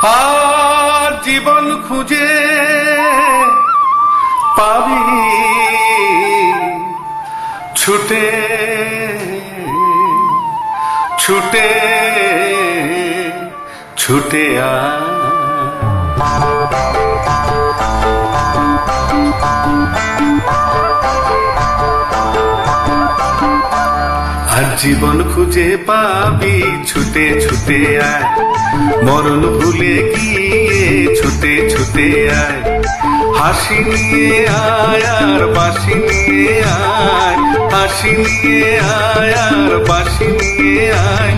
আর জীবন খুঁজে পাবি ছুটে ছুটে ছুটে আর জীবন খুঁজে পাবি ছুটে ছুটে আয়, মরণ ভুলে গিয়ে ছুটে ছুটে আয়, হাসি নিয়ে আয় আর বাঁশি নিয়ে আয়, হাসি নিয়ে আয় আর বাঁশি নিয়ে আয়,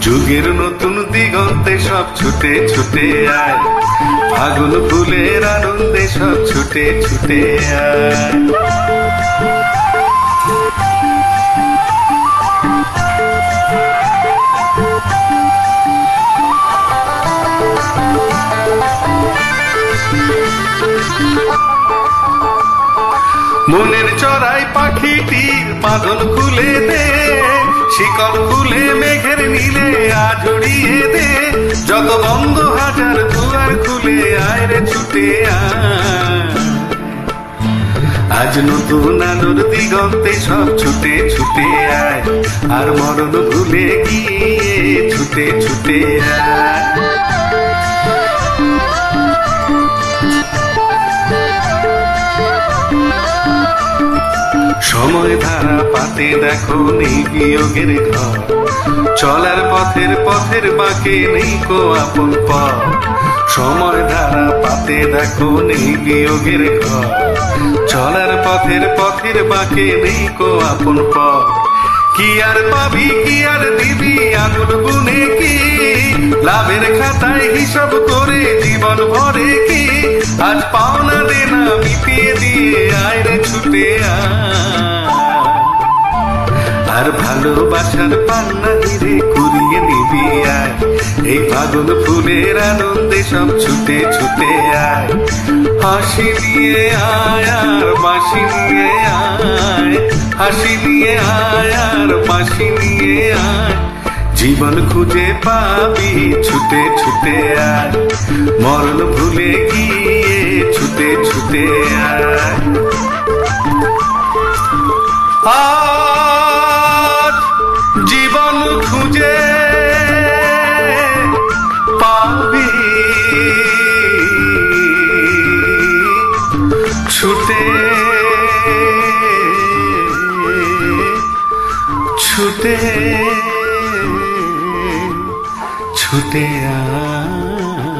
যুগের নতুন দিগন্তে সব ছুটে ছুটে আয়, ফাগুন ফুলের আনন্দে সব ছুটে ছুটে আয়। মনের চড়াই পাখিটির বাঁধন খুলে দে, শিকল খুলে মেঘের নীলে আজ উড়িয়ে দে, যত বন্ধ হাজার দুয়ার খুলে আয় রে ছুটে আয়, আজ নতুন আলোর দিগন্তে সব ছুটে ছুটে আয়, আর মরণ ভুলে গিয়ে ছুটে ছুটে আয়। সময় ধারা পাতে দেখো নেই বিয়োগের ঘর, চলার পথের পথের বাঁকে নেই কো আপন পথ, সময় ধারা পাতে দেখো নেই বিয়োগের ঘর, চলার পথের পথের বাঁকে নেই কো আপন পথ, কি আর পাবি কি আর দিবি আঙুল গুনে কি, লাভের খাতায় হিসাব করে জীবন ভরে কি, আজ পাওনা দেনা মিটিয়ে দিয়ে আয় রে ছুটে আয়, আর ভালোবাসার পান্না ধীরে কুড়িয়ে নিবি আয়, এই ফাগুন ফুলের আনন্দে সব ছুটে ছুটে আয়, হাসি নিয়ে আয় আর বাঁশি নিয়ে আয়, হাসি নিয়ে আয় আর বাঁশি নিয়ে আয়, জীবন খুঁজে পাবি ছুটে ছুটে আয়, মরণ ভুলে গিয়ে ছুটে ছুটে আয়। আজ জীবন খুঁজে পাবি ছুটে ছুটে ছুটে আয়।